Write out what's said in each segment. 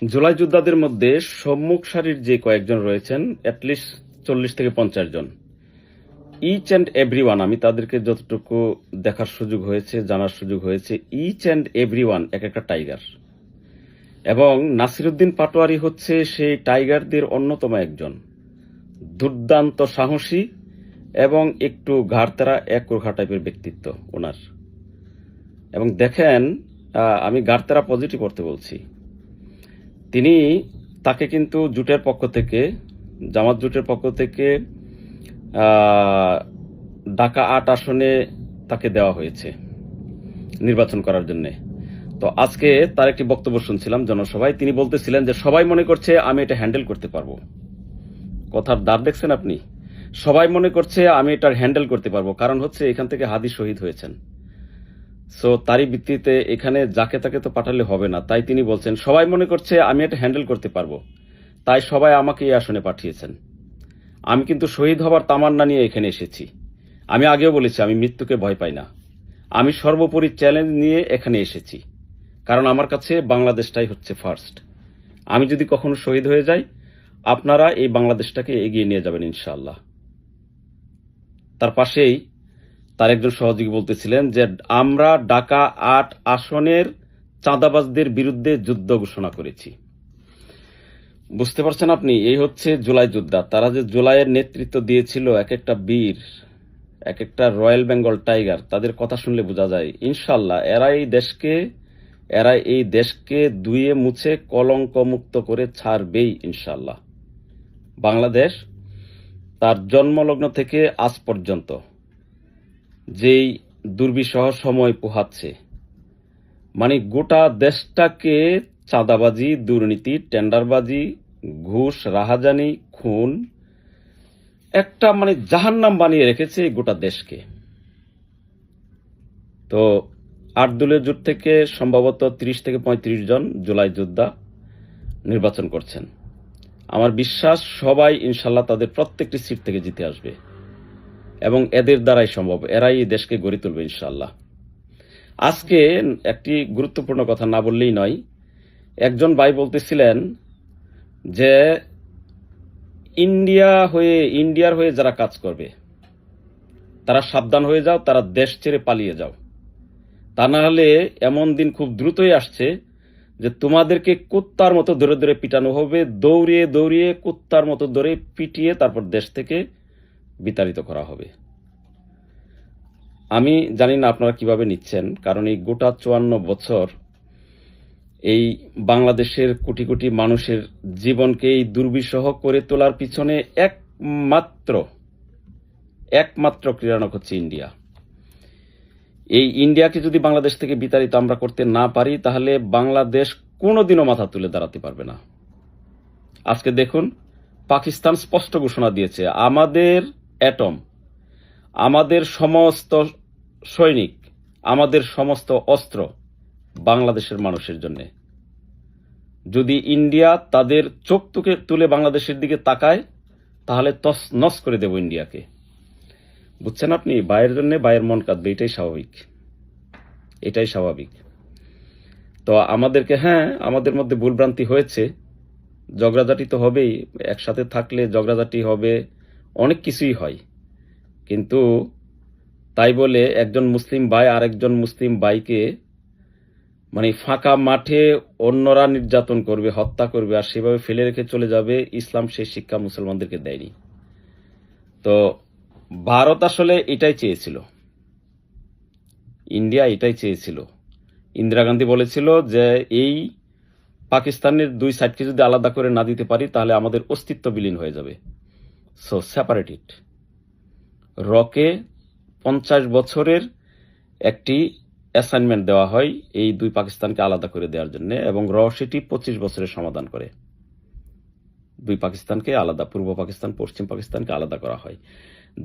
জুলাই যোদ্ধাদের মধ্যে সম্মুখ সারির যে কয়েকজন রয়েছেন, অ্যাটলিস্ট 40 থেকে 50 জন, ইচ অ্যান্ড এভরিওয়ান, আমি তাদেরকে যতটুকু দেখার সুযোগ হয়েছে, জানার সুযোগ হয়েছে, ইচ অ্যান্ড এভরিওয়ান এক একটা টাইগার। এবং নাসিরুদ্দিন পাটোয়ারি হচ্ছে সেই টাইগারদের অন্যতম একজন, দুর্দান্ত সাহসী এবং একটু ঘাড়তেরা একরোখা টাইপের ব্যক্তিত্ব ওনার। এবং দেখেন, আমি ঘাড়তেরা পজিটিভ করতে বলছি, তাকে কিন্তু জোটের পক্ষ থেকে, জামাত জোটের পক্ষ থেকে ঢাকা ৮ আসনে তাকে দেওয়া হয়েছে নির্বাচন করার জন্য। তো আজকে তার একটি বক্তব্য শুনছিলাম জনসভায়, তিনি বলতেছিলেন যে সবাই মনে করছে আমি এটা হ্যান্ডেল করতে পারবো। কথার দাঁত দেখছেন আপনি? সবাই মনে করছে আমি এটা হ্যান্ডেল করতে পারবো, কারণ হচ্ছে এখান থেকে হাদি শহীদ হয়েছেন। সো তারই ভিত্তিতে এখানে যাকে তাকে তো পাঠালে হবে না, তাই তিনি বলছেন সবাই মনে করছে আমি এটা হ্যান্ডেল করতে পারবো, তাই সবাই আমাকে এই আসনে পাঠিয়েছেন। আমি কিন্তু শহীদ হবার তামান্না নিয়ে এখানে এসেছি। আমি আগেও বলেছি আমি মৃত্যুকে ভয় পাই না। আমি সর্বোপরি চ্যালেঞ্জ নিয়ে এখানে এসেছি, কারণ আমার কাছে বাংলাদেশটাই হচ্ছে ফার্স্ট। আমি যদি কখনো শহীদ হয়ে যাই, আপনারা এই বাংলাদেশটাকে এগিয়ে নিয়ে যাবেন ইনশাআল্লাহ। তার পাশেই তার একজন সহযোগী বলতেছিলেন যে আমরা ঢাকা ৮ আসনের চাঁদাবাজদের বিরুদ্ধে যুদ্ধ ঘোষণা করেছি। বুঝতে পারছেন আপনি? এই হচ্ছে জুলাই যোদ্ধা। তারা যে জুলাইয়ের নেতৃত্ব দিয়েছিল, এক একটা বীর, এক একটা রয়্যাল বেঙ্গল টাইগার, তাদের কথা শুনলে বোঝা যায় ইনশাল্লাহ এরা এই দেশকে ধুয়ে মুছে কলঙ্ক মুক্ত করে ছাড়বেই ইনশাল্লাহ। বাংলাদেশ তার জন্মলগ্ন থেকে আজ পর্যন্ত যেই দুর্বিষহ সময় পোহাচ্ছে, মানে গোটা দেশটাকে চাঁদাবাজি, দুর্নীতি, টেন্ডারবাজি, ঘুষ, রাহাজানি, খুন, একটা মানে জাহান্নাম বানিয়ে রেখেছে গোটা দেশকে। তো ৮ দলীয় জোট থেকে সম্ভবত ৩০ থেকে ৩৫ জন জুলাই যোদ্ধা নির্বাচন করছেন। আমার বিশ্বাস সবাই ইনশাল্লাহ তাদের প্রত্যেকটি সিট থেকে জিতে আসবে, এবং এদের দ্বারাই সম্ভব, এরাই এই দেশকে গড়ে তুলবে ইনশাল্লাহ। আজকে একটি গুরুত্বপূর্ণ কথা না বললেই নয়। একজন ভাই বলতেছিলেন যে ইন্ডিয়ার হয়ে যারা কাজ করবে তারা সাবধান হয়ে যাও, তারা দেশ ছেড়ে পালিয়ে যাও, তা না হলে এমন দিন খুব দ্রুতই আসছে যে তোমাদেরকে কুত্তার মতো ধরে ধরে পিটানো হবে, দৌড়িয়ে দৌড়িয়ে কুত্তার মতো ধরে পিটিয়ে তারপর দেশ থেকে বিতাড়িত করা হবে। আমি জানি না আপনারা কিভাবে নিচ্ছেন, কারণ এই গোটা 54 বছর এই বাংলাদেশের কোটি কোটি মানুষের জীবনকে এই দুর্বিষহ করে তোলার পিছনে একমাত্র ক্রীড়ানক হচ্ছে ইন্ডিয়া। এই ইন্ডিয়াকে যদি বাংলাদেশ থেকে বিতাড়িত আমরা করতে না পারি, তাহলে বাংলাদেশ কোনোদিনও মাথা তুলে দাঁড়াতে পারবে না। আজকে দেখুন, পাকিস্তান স্পষ্ট ঘোষণা দিয়েছে আমাদের অ্যাটম, আমাদের সমস্ত সৈনিক, আমাদের সমস্ত অস্ত্র বাংলাদেশের মানুষের জন্য। যদি ইন্ডিয়া তাদের চোখ তুলে বাংলাদেশের দিকে তাকায়, তাহলে তস নস করে দেব ইন্ডিয়াকে। বুঝছেন আপনি? ভাইয়ের জন্য ভাইয়ের মন কাঁদবে, এটাই স্বাভাবিক। তো আমাদেরকে, আমাদের মধ্যে ভুলভ্রান্তি হয়েছে, ঝগড়াঝাটি তো হবেই, একসাথে থাকলে ঝগড়াঝাটি হবে, অনেক কিছুই হয়। কিন্তু তাই বলে একজন মুসলিম ভাই আরেকজন মুসলিম ভাইকে মানে ফাঁকা মাঠে অন্যরা নির্যাতন করবে, হত্যা করবে, আর সেভাবে ফেলে রেখে চলে যাবে, ইসলাম সেই শিক্ষা মুসলমানদেরকে দেয়নি। তো ভারত আসলে এটাই চেয়েছিল, ইন্ডিয়া এটাই চেয়েছিল। ইন্দিরা গান্ধী বলেছিল যে এই পাকিস্তানের দুই সাইডকে যদি আলাদা করে না দিতে পারি, তাহলে আমাদের অস্তিত্ব বিলীন হয়ে যাবে। সো সেপারেট ইট। রকে 50 বছরের একটি অ্যাসাইনমেন্ট দেওয়া হয় এই দুই পাকিস্তানকে আলাদা করে দেওয়ার জন্য, এবং সেটি 25 বছরের সমাধান করে। দুই পাকিস্তানকে আলাদা, পূর্ব পাকিস্তান, পশ্চিম পাকিস্তানকে আলাদা করা হয়।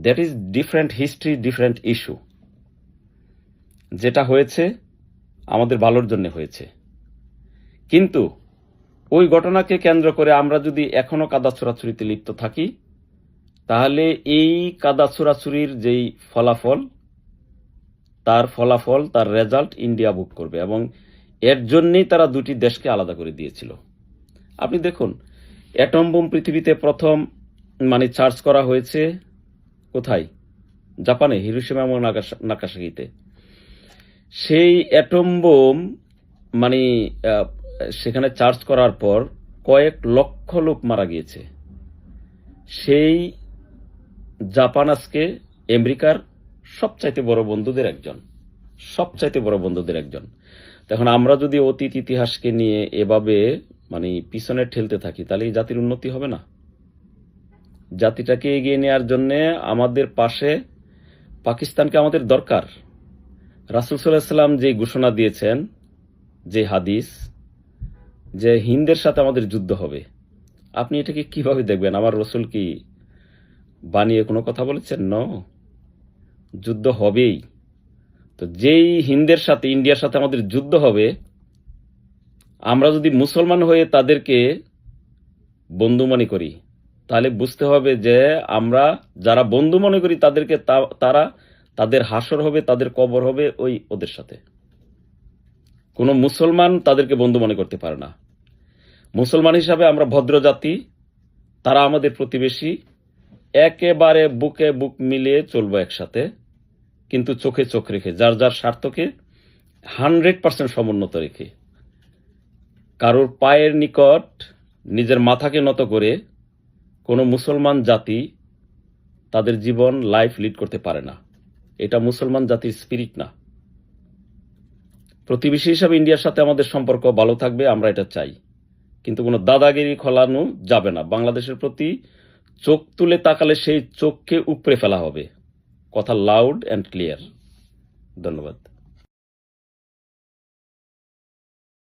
That is different history, different issue. যেটা হয়েছে আমাদের ভালোর জন্য হয়েছে, কিন্তু ওই ঘটনাকে কেন্দ্র করে আমরা যদি এখনো কাদা ছোড়াছুড়িতে লিপ্ত থাকি, তাহলে এই কাদা ছোড়াছুড়ির যেই ফলাফল, তার রেজাল্ট ইন্ডিয়া ভোগ করবে, এবং এর জন্যই তারা দুটি দেশকে আলাদা করে দিয়েছিল। আপনি দেখুন, অ্যাটম বোম পৃথিবীতে প্রথম চার্জ করা হয়েছে কোথায়? জাপানে, হিরোশিমা এবং নাগাসাকিতে। সেই অ্যাটম বোম মানে আহ, সেখানে চার্জ করার পর কয়েক লক্ষ লোক মারা গিয়েছে। সেই জাপান আজকে আমেরিকার সবচাইতে বড় বন্ধুদের একজন, সবচাইতে বড় বন্ধুদের একজন। এখন আমরা যদি অতীত ইতিহাসকে নিয়ে এভাবে পিছনে ঠেলতে থাকি, তাহলে এই জাতির উন্নতি হবে না। জাতিটাকে এগিয়ে নেওয়ার জন্য আমাদের পাশে পাকিস্তানকে আমাদের দরকার। রাসূল সাল্লাল্লাহু আলাইহি ওয়াসাল্লাম যে ঘোষণা দিয়েছেন, যে হাদিস, যে হিন্দের সাথে আমাদের যুদ্ধ হবে, আপনি এটাকে কিভাবে দেখবেন? আমার রসুল কি বানিয়ে কোনো কথা বলেছেন? ন, যুদ্ধ হবেই। তো যেই হিন্দের সাথে, ইন্ডিয়ার সাথে আমাদের যুদ্ধ হবে, আমরা যদি মুসলমান হয়ে তাদেরকে বন্ধু মনে করি, তাহলে বুঝতে হবে যে আমরা যারা বন্ধু মনে করি তাদেরকে তাদের হাসর হবে, তাদের কবর হবে ওদের সাথে। কোনো মুসলমান তাদেরকে বন্ধু মনে করতে পারে না। মুসলমান হিসাবে আমরা ভদ্র জাতি, তারা আমাদের প্রতিবেশী, একেবারে বুকে বুক মিলিয়ে চলবো একসাথে, কিন্তু চোখে চোখ রেখে, যার যার স্বার্থকে 100% সমুন্নত রেখে। কারোর পায়ের নিকট নিজের মাথাকে নত করে কোনো মুসলমান জাতি তাদের জীবন লাইফ লিড করতে পারে না। এটা মুসলমান জাতির স্পিরিট না। প্রতিবেশী হিসাবে ইন্ডিয়ার সাথে আমাদের সম্পর্ক ভালো থাকবে, আমরা এটা চাই, কিন্তু কোনো দাদাগিরি খোলানো যাবে না। বাংলাদেশের প্রতি চোখ তুলে তাকালে সেই চোখকে উপড়ে ফেলা হবে। কথা লাউড অ্যান্ড ক্লিয়ার। ধন্যবাদ।